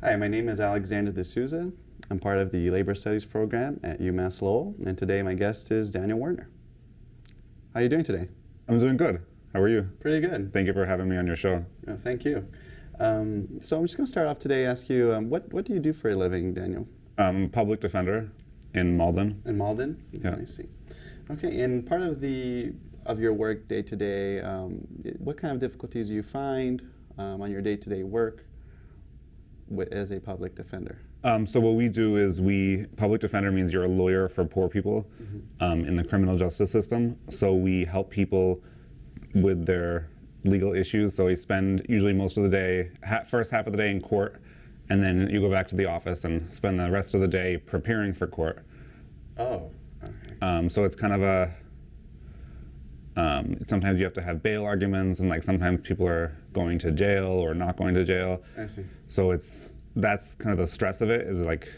Hi, my name is Alexander DeSouza. I'm part of the Labor Studies program at UMass Lowell, and today my guest is Daniel Werner. How are you doing today? I'm doing good. How are you? Pretty good. Thank you for having me on your show. Thank you. So I'm just going to start off today, ask you, what do you do for a living, Daniel? I'm a public defender in Malden. In Malden? Yeah. I see. Okay, and part of your work day to day, what kind of difficulties do you find on your day-to-day work as a public defender? So what we do is public defender means you're a lawyer for poor people in the criminal justice system. So we help people with their legal issues. So we spend usually most of the day, first half of the day in court, and then you go back to the office and spend the rest of the day preparing for court. Oh, okay. So it's kind of sometimes you have to have bail arguments, and like sometimes people are going to jail or not going to jail. I see. So that's kind of the stress of it, is like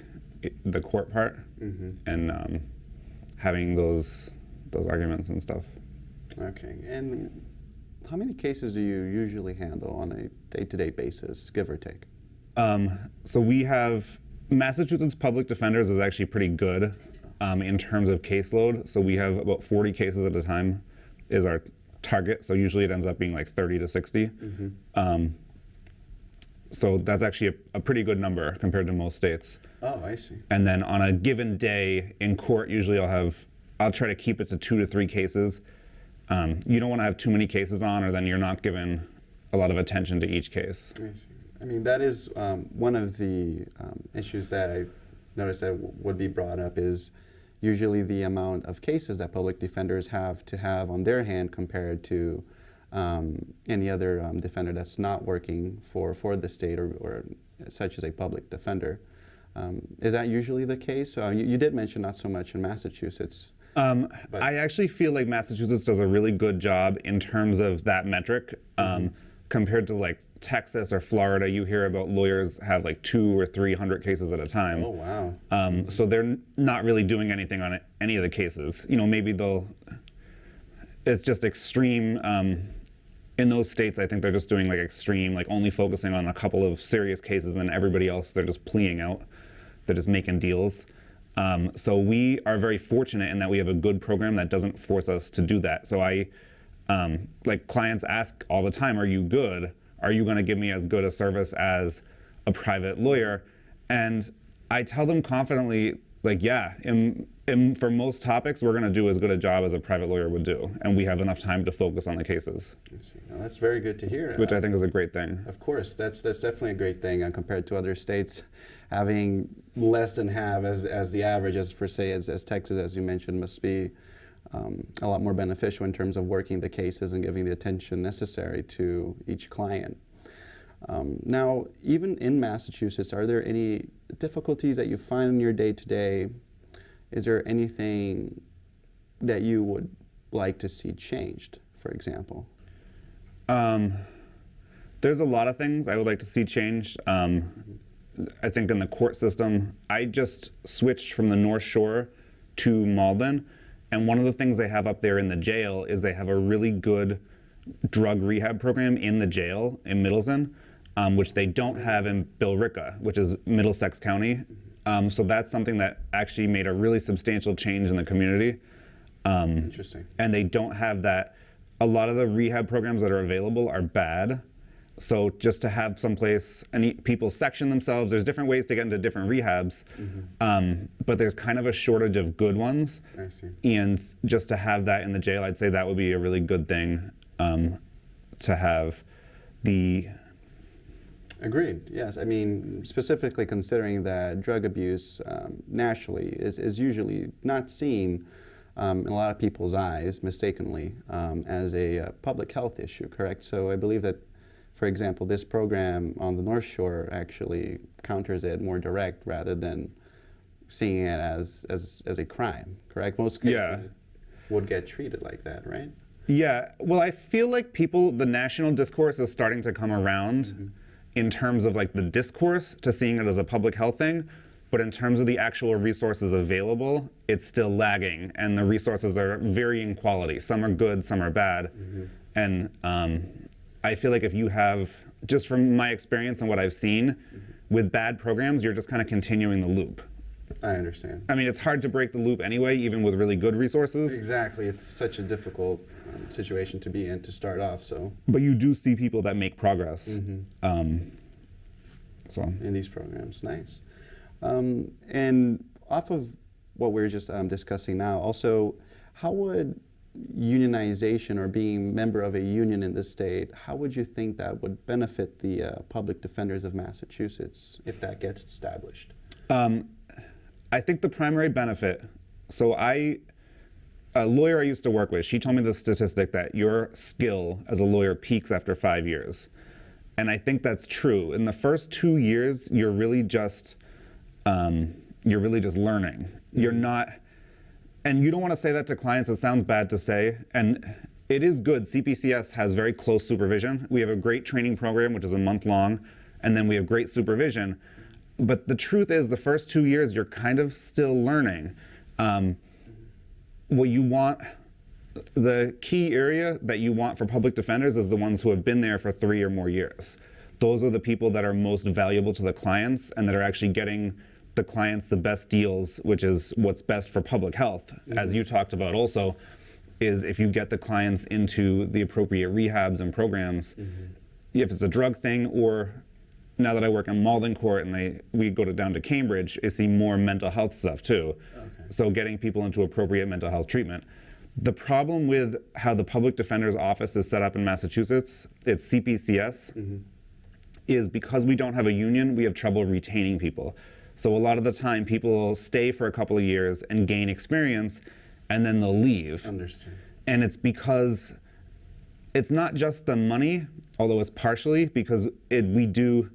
the court part and having those arguments and stuff. Okay, and how many cases do you usually handle on a day-to-day basis, give or take? So we have, Massachusetts Public Defenders is actually pretty good in terms of caseload. So we have about 40 cases at a time is our target. So usually it ends up being like 30 to 60. So that's actually a pretty good number compared to most states. Oh, I see. And then on a given day in court, usually I'll try to keep it to 2 to 3 cases. You don't want to have too many cases on, or then you're not given a lot of attention to each case. I see. I mean, that is one of the issues that I noticed that would be brought up is usually the amount of cases that public defenders have to have on their hand compared to any other defender that's not working for the state or such as a public defender. Is that usually the case? You did mention not so much in Massachusetts. I actually feel like Massachusetts does a really good job in terms of that metric compared to like Texas or Florida. You hear about lawyers have like 200 or 300 cases at a time. Oh, wow. So they're not really doing anything on any of the cases. You know, maybe it's just extreme. In those states, I think they're just doing like extreme, like only focusing on a couple of serious cases, and everybody else, they're just pleading out. They're just making deals. So we are very fortunate in that we have a good program that doesn't force us to do that. So like clients ask all the time, are you good? Are you going to give me as good a service as a private lawyer? And I tell them confidently, like, yeah, for most topics, we're going to do as good a job as a private lawyer would do. And we have enough time to focus on the cases. Now, that's very good to hear. Which I think is a great thing. Of course, that's definitely a great thing compared to other states having less than half as the average, as Texas, as you mentioned, must be a lot more beneficial in terms of working the cases and giving the attention necessary to each client. Now, even in Massachusetts, are there any difficulties that you find in your day-to-day? Is there anything that you would like to see changed, for example? There's a lot of things I would like to see changed. I think in the court system, I just switched from the North Shore to Malden, and one of the things they have up there in the jail is they have a really good drug rehab program in the jail in Middleton, which they don't have in Billerica, which is Middlesex County. So that's something that actually made a really substantial change in the community. Interesting. And they don't have that. A lot of the rehab programs that are available are bad. So just to have someplace, and people section themselves, there's different ways to get into different rehabs, but there's kind of a shortage of good ones. I see. And just to have that in the jail, I'd say that would be a really good thing to have. Agreed, yes. I mean, specifically considering that drug abuse nationally is usually not seen in a lot of people's eyes, mistakenly, as a public health issue, correct? So I believe that, for example, this program on the North Shore actually counters it more direct rather than seeing it as a crime, correct? Most cases would get treated like that, right? Yeah, well, I feel like the national discourse is starting to come around in terms of like the discourse to seeing it as a public health thing, but in terms of the actual resources available, it's still lagging, and the resources are varying quality. Some are good, some are bad, and I feel like if you have, just from my experience and what I've seen, with bad programs, you're just kind of continuing the loop. I understand. I mean, it's hard to break the loop anyway, even with really good resources. Exactly. It's such a difficult situation to be in to start off. So. But you do see people that make progress. So in these programs, nice. And off of what we're just discussing now, also, how would unionization or being member of a union in the state, how would you think that would benefit the public defenders of Massachusetts if that gets established? I think the primary benefit, so a lawyer I used to work with, she told me the statistic that your skill as a lawyer peaks after 5 years. And I think that's true. In the first 2 years, you're really just learning. You're not, and you don't want to say that to clients, it sounds bad to say, and it is good. CPCS has very close supervision. We have a great training program, which is a month long, and then we have great supervision. But the truth is, the first 2 years, you're kind of still learning. What you want, the key area that you want for public defenders is the ones who have been there for 3 or more years. Those are the people that are most valuable to the clients and that are actually getting the clients the best deals, which is what's best for public health. As you talked about also, is if you get the clients into the appropriate rehabs and programs, if it's a drug thing, or now that I work in Malden Court and we go down to Cambridge, I see more mental health stuff too. So getting people into appropriate mental health treatment. The problem with how the public defender's office is set up in Massachusetts, it's CPCS, is because we don't have a union, we have trouble retaining people. So a lot of the time, people will stay for a couple of years and gain experience, and then they'll leave. Understand. And it's because it's not just the money, although it's partially, because the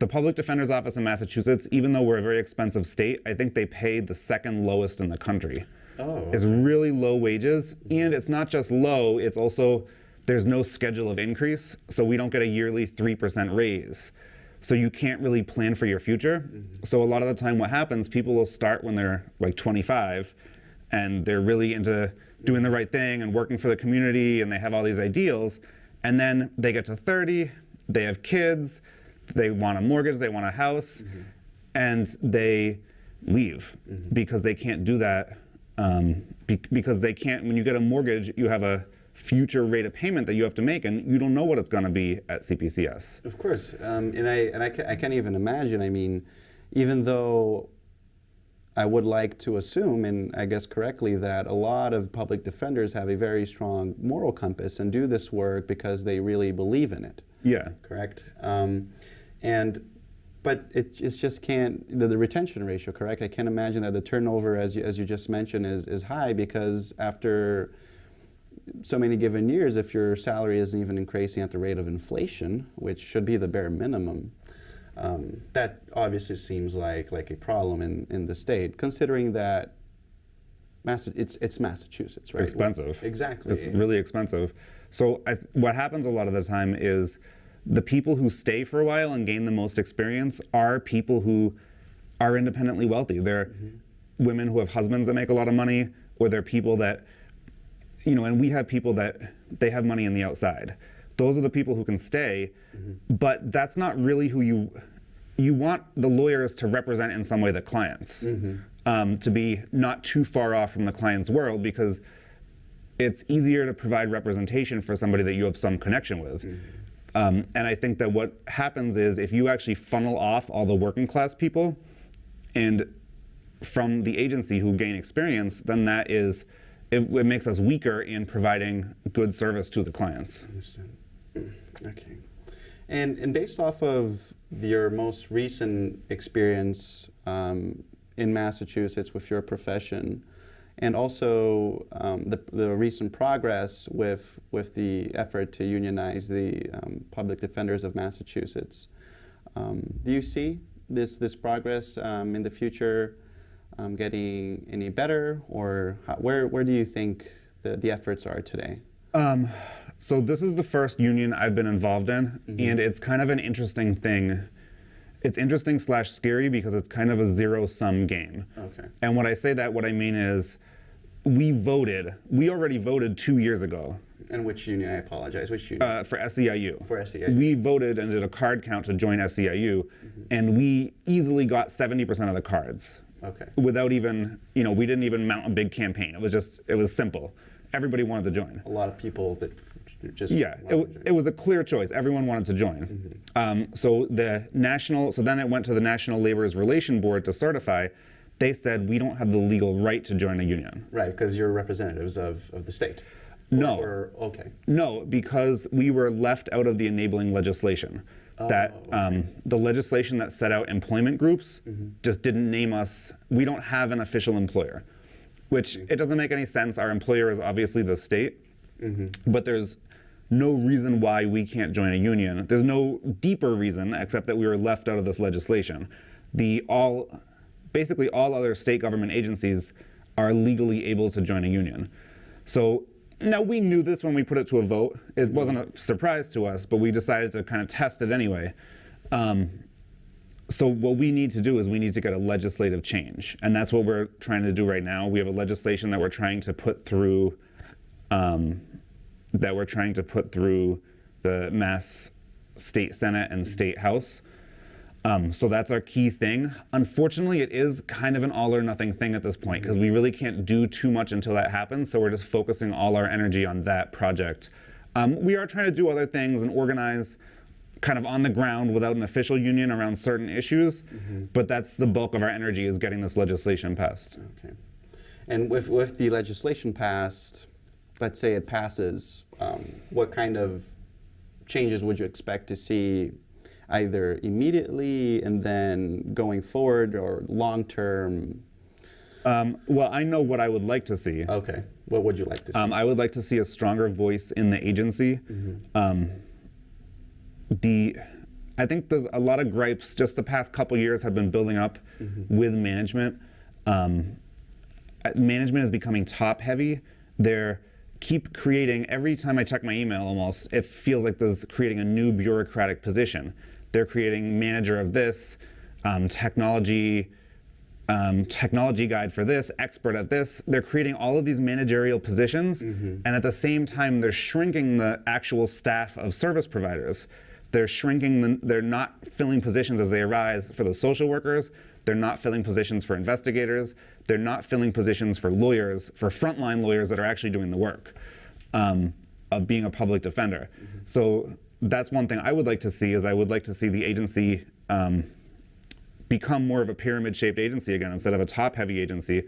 public defender's office in Massachusetts, even though we're a very expensive state, I think they pay the second lowest in the country. Oh. It's really low wages, and it's not just low, it's also, there's no schedule of increase, so we don't get a yearly 3% raise. So you can't really plan for your future. So a lot of the time what happens, people will start when they're like 25, and they're really into doing the right thing and working for the community, and they have all these ideals, and then they get to 30, they have kids, they want a mortgage, they want a house, and they leave because they can't do that. Because they can't, when you get a mortgage, you have a future rate of payment that you have to make, and you don't know what it's going to be at CPCS. Of course, and I can't even imagine. I mean, even though I would like to assume, and I guess correctly, that a lot of public defenders have a very strong moral compass and do this work because they really believe in it. Yeah. Correct. But it's just can't, the retention ratio, correct? I can't imagine that the turnover, as you just mentioned, is high, because after so many given years, if your salary isn't even increasing at the rate of inflation, which should be the bare minimum, that obviously seems like a problem in the state, considering that it's Massachusetts, right? Expensive. Exactly. It's really expensive. So what happens a lot of the time is the people who stay for a while and gain the most experience are people who are independently wealthy. They're women who have husbands that make a lot of money, or they're people that, and we have people that they have money on the outside. Those are the people who can stay, but that's not really who you want the lawyers to represent in some way the clients, to be not too far off from the client's world, because it's easier to provide representation for somebody that you have some connection with. And I think that what happens is if you actually funnel off all the working class people and from the agency who gain experience, then it makes us weaker in providing good service to the clients. Understand. Okay. And based off of your most recent experience in Massachusetts with your profession, and also the recent progress with the effort to unionize the public defenders of Massachusetts, do you see this progress in the future getting any better, or where do you think the efforts are today? So this is the first union I've been involved in, and it's kind of an interesting thing. It's interesting / scary because it's kind of a zero-sum game. Okay. And when I say that, what I mean is we already voted 2 years ago And which union? I apologize. Which union? For SEIU. For SEIU. We voted and did a card count to join SEIU, and we easily got 70% of the cards. Okay. Without even, we didn't even mount a big campaign. It was simple. Everybody wanted to join. A lot of people that just it was a clear choice. Everyone wanted to join. So then it went to the National Laborers Relation Board to certify. They said we don't have the legal right to join a union. Right, because you're representatives of the state. No. Okay. No, because we were left out of the enabling legislation. The legislation that set out employment groups just didn't name us. We don't have an official employer, which it doesn't make any sense. Our employer is obviously the state, but there's no reason why we can't join a union. There's no deeper reason except that we were left out of this legislation. Basically all other state government agencies are legally able to join a union. So now we knew this when we put it to a vote. It wasn't a surprise to us, but we decided to kind of test it anyway. So what we need to do is we need to get a legislative change, and that's what we're trying to do right now. We have a legislation that we're trying to put through the Mass State Senate and State House. So that's our key thing. Unfortunately, it is kind of an all or nothing thing at this point because we really can't do too much until that happens. So we're just focusing all our energy on that project. We are trying to do other things and organize kind of on the ground without an official union around certain issues. But that's the bulk of our energy, is getting this legislation passed. Okay. And with the legislation passed, let's say it passes, what kind of changes would you expect to see, either immediately and then going forward, or long-term? Well, I know what I would like to see. Okay. What would you like to see? I would like to see a stronger voice in the agency. I think there's a lot of gripes just the past couple years have been building up with management. Management is becoming top-heavy. They're keep creating, every time I check my email almost, it feels like there's creating a new bureaucratic position. They're creating manager of this, technology guide for this, expert at this. They're creating all of these managerial positions, and at the same time, they're shrinking the actual staff of service providers. They're not filling positions as they arise for the social workers. They're not filling positions for investigators. They're not filling positions for lawyers, for frontline lawyers that are actually doing the work of being a public defender. So that's one thing I would like to see, is I would like to see the agency become more of a pyramid-shaped agency again instead of a top-heavy agency,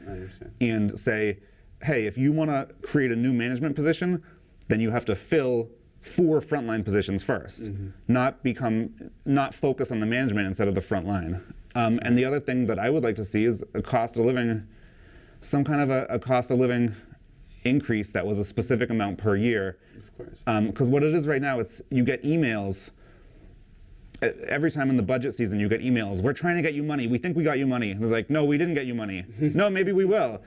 and say, hey, if you want to create a new management position, then you have to fill 4 frontline positions first, not focus on the management instead of the front line. And the other thing that I would like to see is a cost of living, some kind of a cost of living increase that was a specific amount per year. Of course. Because what it is right now, you get emails. Every time in the budget season, you get emails. We're trying to get you money. We think we got you money. And they're like, no, we didn't get you money. No, maybe we will.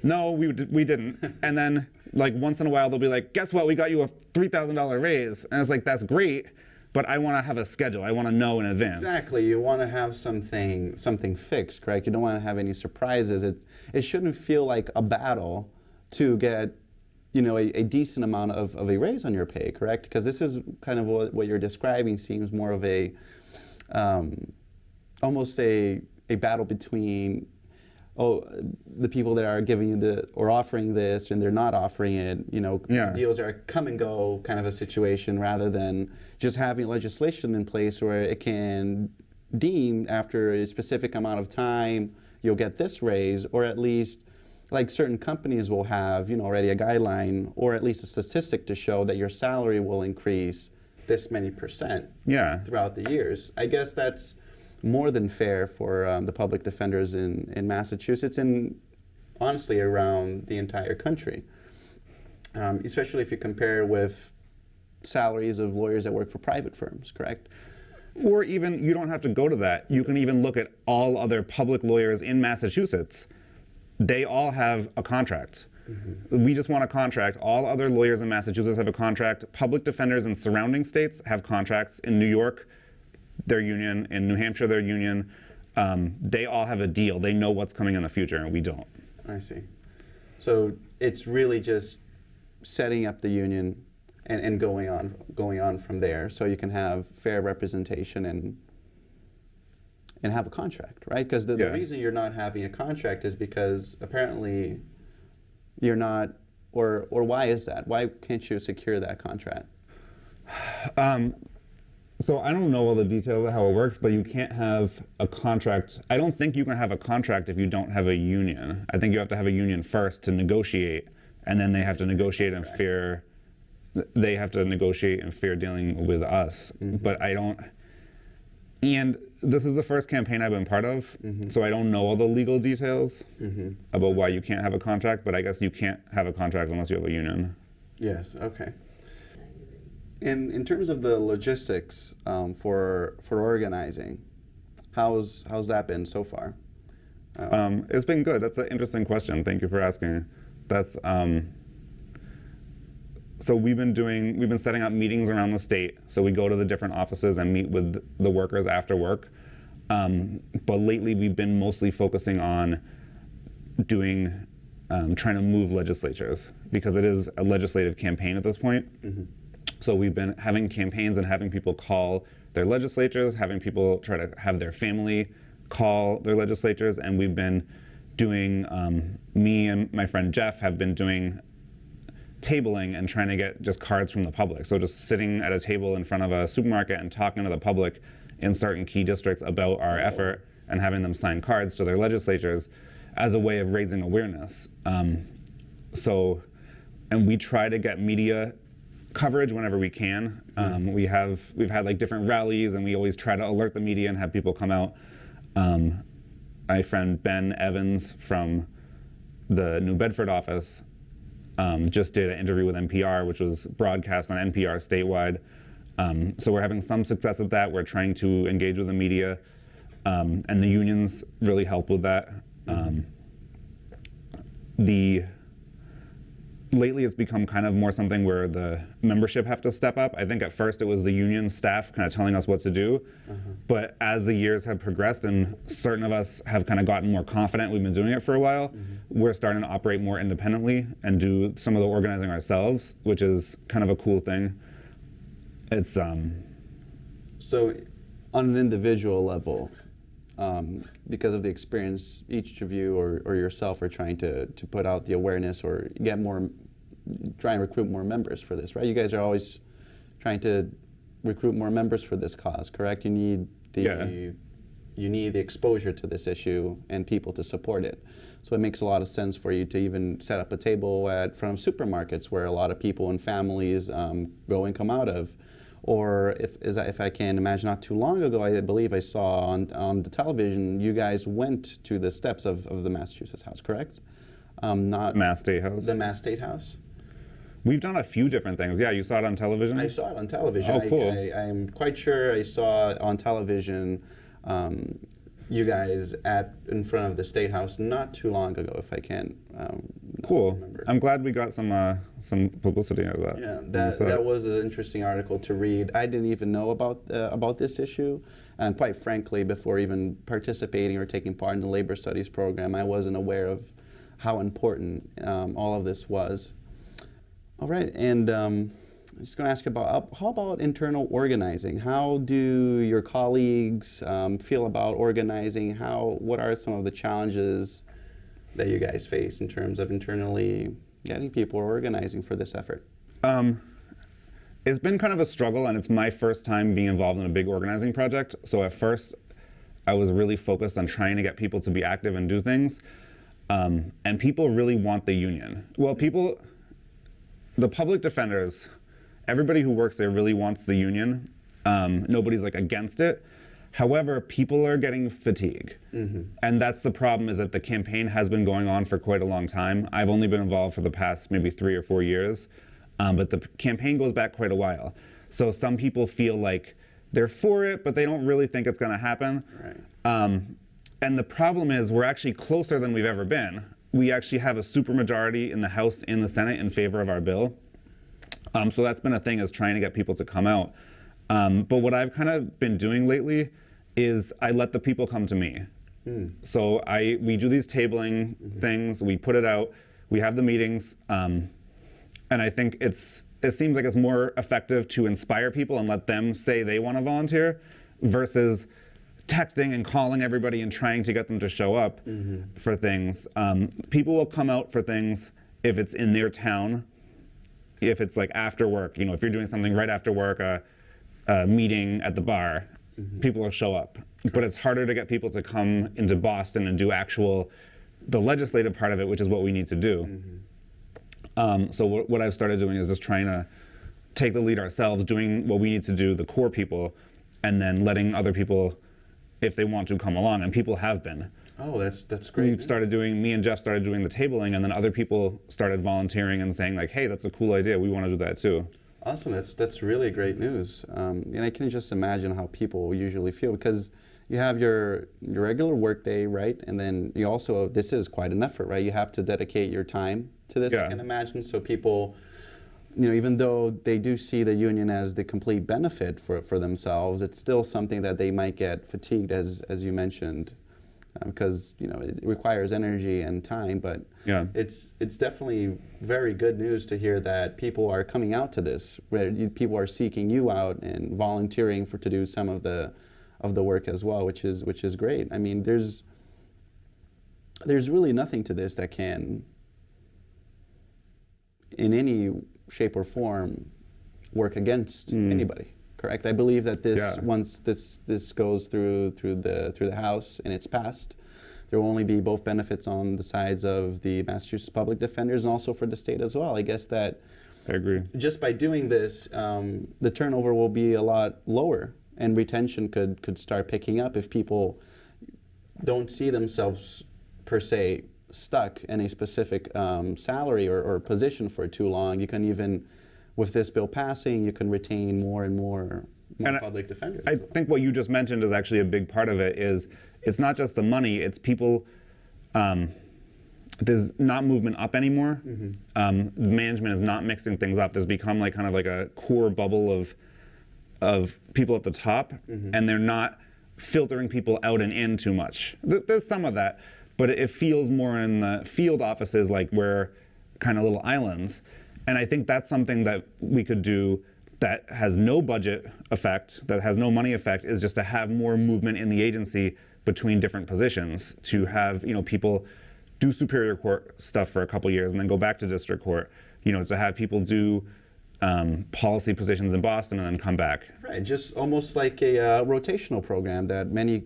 No, we didn't. And then, like, once in a while, they'll be like, guess what? We got you a $3,000 raise. And it's like, that's great, but I want to have a schedule. I want to know in advance. Exactly. You want to have something fixed, correct? You don't want to have any surprises. It shouldn't feel like a battle to get, a decent amount of a raise on your pay, correct? Because this is kind of what you're describing seems more of a, almost a battle between, the people that are giving you or offering this and they're not offering it, deals are come and go kind of a situation, rather than just having legislation in place where it can deem after a specific amount of time you'll get this raise, or at least like certain companies will have, already a guideline or at least a statistic to show that your salary will increase this many percent throughout the years. I guess that's more than fair for the public defenders in Massachusetts and honestly around the entire country, especially if you compare with salaries of lawyers that work for private firms, correct? Or even, you don't have to go to that. You can even look at all other public lawyers in Massachusetts. They all have a contract. We just want a contract. All other lawyers in Massachusetts have a contract. Public defenders in surrounding states have contracts. In New York, their union. In New Hampshire, their union. They all have a deal. They know what's coming in the future, and we don't. I see. So it's really just setting up the union, and going on from there, so you can have fair representation and have a contract, right? Because the reason you're not having a contract is because apparently you're not, or why is that? Why can't you secure that contract? So I don't know all the details of how it works, but you can't have a contract. I don't think you can have a contract if you don't have a union. I think you have to have a union first to negotiate, and then they have to negotiate in fair. They have to negotiate in fair dealing with us. But I don't. And this is the first campaign I've been part of, so I don't know all the legal details about why you can't have a contract. But I guess you can't have a contract unless you have a union. Yes. Okay. In terms of the logistics for organizing, how's that been so far? It's been good. That's an interesting question. Thank you for asking. That's so we've been setting up meetings around the state. So we go to the different offices and meet with the workers after work. But lately we've been mostly focusing on trying to move legislatures, because it is a legislative campaign at this point. So we've been having campaigns and having people call their legislatures, having people try to have their family call their legislatures, and we've been doing, me and my friend Jeff have been doing tabling and trying to get just cards from the public. So just sitting at a table in front of a supermarket and talking to the public in certain key districts about our effort and having them sign cards to their legislatures as a way of raising awareness. And we try to get media coverage whenever we can. We've had like different rallies, and we always try to alert the media and have people come out. My friend Ben Evans from the New Bedford office just did an interview with NPR, which was broadcast on NPR statewide. So we're having some success at that. We're trying to engage with the media, and the unions really help with that. Lately it's become kind of more something where the membership have to step up. I think at first it was the union staff kind of telling us what to do, but as the years have progressed and certain of us have kind of gotten more confident, we've been doing it for a while, we're starting to operate more independently and do some of the organizing ourselves, which is kind of a cool thing. It's So on an individual level, because of the experience each of you or yourself are trying to put out the awareness or try and recruit more members for this, right? You guys are always trying to recruit more members for this cause, correct? You need the exposure to this issue and people to support it. So it makes a lot of sense for you to even set up a table at front of supermarkets where a lot of people and families go and come out of. Or if I can imagine, not too long ago, I believe I saw on the television, you guys went to the steps of the Massachusetts House, correct? Not Mass State House. The Mass State House. We've done a few different things. Yeah, you saw it on television? I saw it on television. Oh, cool. I'm quite sure I saw on television you guys in front of the State House not too long ago, if I can. Cool. Remember. I'm glad we got some publicity out of that. Yeah, that was an interesting article to read. I didn't even know about this issue, and quite frankly, before even participating or taking part in the labor studies program, I wasn't aware of how important all of this was. All right, and I'm just going to ask about how about internal organizing? How do your colleagues feel about organizing? What are some of the challenges that you guys face in terms of internally getting people organizing for this effort? It's been kind of a struggle, and it's my first time being involved in a big organizing project. So at first, I was really focused on trying to get people to be active and do things. And people really want the union. Well, the public defenders, everybody who works there really wants the union. Nobody's like against it. However, people are getting fatigue. And that's the problem, is that the campaign has been going on for quite a long time. I've only been involved for the past maybe 3 or 4 years, but the campaign goes back quite a while. So some people feel like they're for it, but they don't really think it's gonna happen. Right. And the problem is we're actually closer than we've ever been. We actually have a supermajority in the House and the Senate in favor of our bill. So that's been a thing, is trying to get people to come out. But what I've kind of been doing lately is I let the people come to me. So we do these tabling things, we put it out, we have the meetings, and I think it's it seems like it's more effective to inspire people and let them say they want to volunteer versus texting and calling everybody and trying to get them to show up for things. People will come out for things if it's in their town, if it's like after work, if you're doing something right after work, a meeting at the bar, people will show up. But it's harder to get people to come into Boston and do the legislative part of it, which is what we need to do. So what I've started doing is just trying to take the lead ourselves, doing what we need to do, the core people, and then letting other people, if they want to, come along. And people have been. Oh, that's great. Me and Jeff started doing the tabling, and then other people started volunteering and saying like, hey, that's a cool idea. We want to do that too. Awesome. That's really great news. And I can just imagine how people usually feel, because you have your regular work day, right? And then you also, this is quite an effort, right? You have to dedicate your time to this, I can imagine. So people, even though they do see the union as the complete benefit for themselves, it's still something that they might get fatigued, as you mentioned, because it requires energy and time. But it's definitely very good news to hear that people are coming out to this, where people are seeking you out and volunteering to do some of the work as well, which is great. I mean, there's really nothing to this that can, in any shape or form, work against anybody. Correct. I believe that once this goes through the House and it's passed, there will only be both benefits on the sides of the Massachusetts public defenders and also for the state as well. I guess that I agree. Just by doing this, the turnover will be a lot lower, and retention could start picking up if people don't see themselves per se stuck in a specific salary or position for too long. You can even, with this bill passing, you can retain more and more public defenders. I think what you just mentioned is actually a big part of it. Is it's not just the money, it's people. There's not movement up anymore. Management is not mixing things up. There's become kind of like a core bubble of people at the top, and they're not filtering people out and in too much. There's some of that, but it feels more in the field offices like we're kind of little islands. And I think that's something that we could do that has no budget effect, that has no money effect, is just to have more movement in the agency between different positions, to have people do Superior Court stuff for a couple years and then go back to District Court, to have people do policy positions in Boston and then come back. Right, just almost like a rotational program that many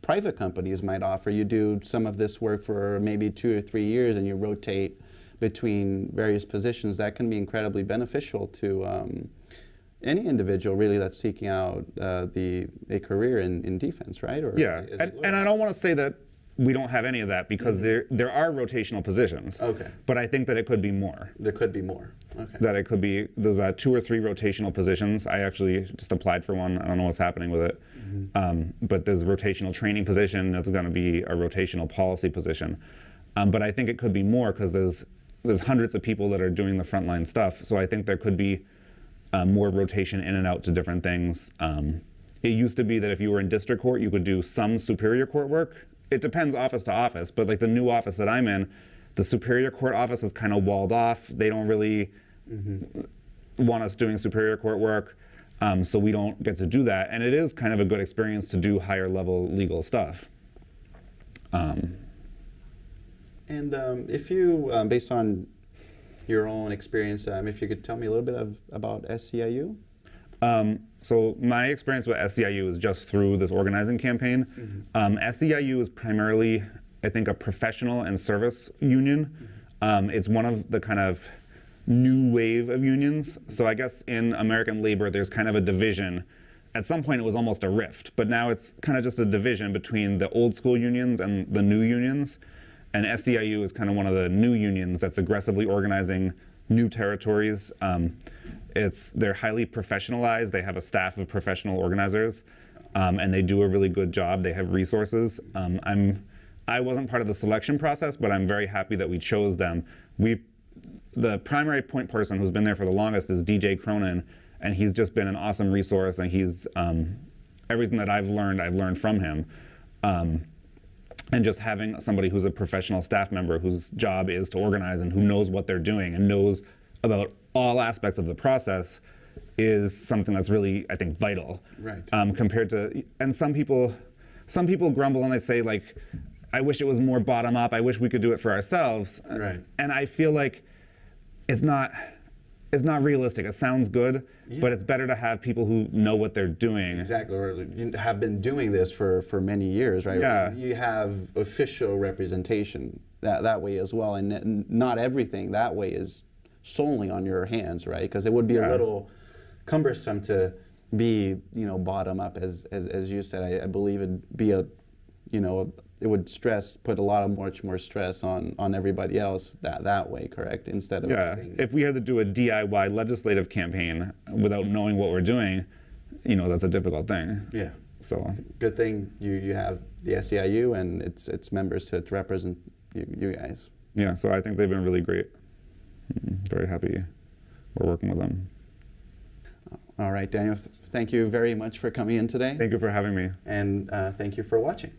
private companies might offer. You do some of this work for maybe 2 or 3 years and you rotate between various positions. That can be incredibly beneficial to any individual really that's seeking out a career in defense, right? Or and I don't want to say that we don't have any of that, because there are rotational positions. Okay. But I think that it could be more. There could be more. Okay. That it could be, there's 2 or 3 rotational positions. I actually just applied for one. I don't know what's happening with it. But there's a rotational training position. There's going to be a rotational policy position. But I think it could be more, because there's hundreds of people that are doing the frontline stuff. So I think there could be more rotation in and out to different things. It used to be that if you were in district court, you could do some Superior Court work. It depends office to office, but like the new office that I'm in, the Superior Court office is kind of walled off. They don't really want us doing Superior Court work, so we don't get to do that. And it is kind of a good experience to do higher level legal stuff. And if you, based on your own experience, if you could tell me a little bit about SCIU? So my experience with SCIU is just through this organizing campaign. SCIU is primarily, I think, a professional and service union. It's one of the kind of new wave of unions. So I guess in American labor, there's kind of a division. At some point, it was almost a rift, but now it's kind of just a division between the old school unions and the new unions. And SCIU is kind of one of the new unions that's aggressively organizing new territories. They're highly professionalized. They have a staff of professional organizers, and they do a really good job. They have resources. I wasn't part of the selection process, but I'm very happy that we chose them. The primary point person who's been there for the longest is DJ Cronin, and he's just been an awesome resource, and he's everything that I've learned from him. And just having somebody who's a professional staff member whose job is to organize and who knows what they're doing and knows about all aspects of the process is something that's really, I think, vital. Right. Compared to, and some people grumble and they say, like, I wish it was more bottom up. I wish we could do it for ourselves. Right. And I feel like it's not realistic. It sounds good, but it's better to have people who know what they're doing. Exactly, or you have been doing this for many years, right? Yeah. You have official representation that way as well, and not everything that way is solely on your hands, right? Because it would be a little cumbersome to be, bottom up, as you said. I believe it'd be it would put much more stress on everybody else that way, correct? Instead of if we had to do a DIY legislative campaign without knowing what we're doing, that's a difficult thing. Yeah. So good thing you have the SEIU and its members to represent you guys. Yeah, so I think they've been really great. Very happy we're working with them. All right, Daniel, thank you very much for coming in today. Thank you for having me. And thank you for watching.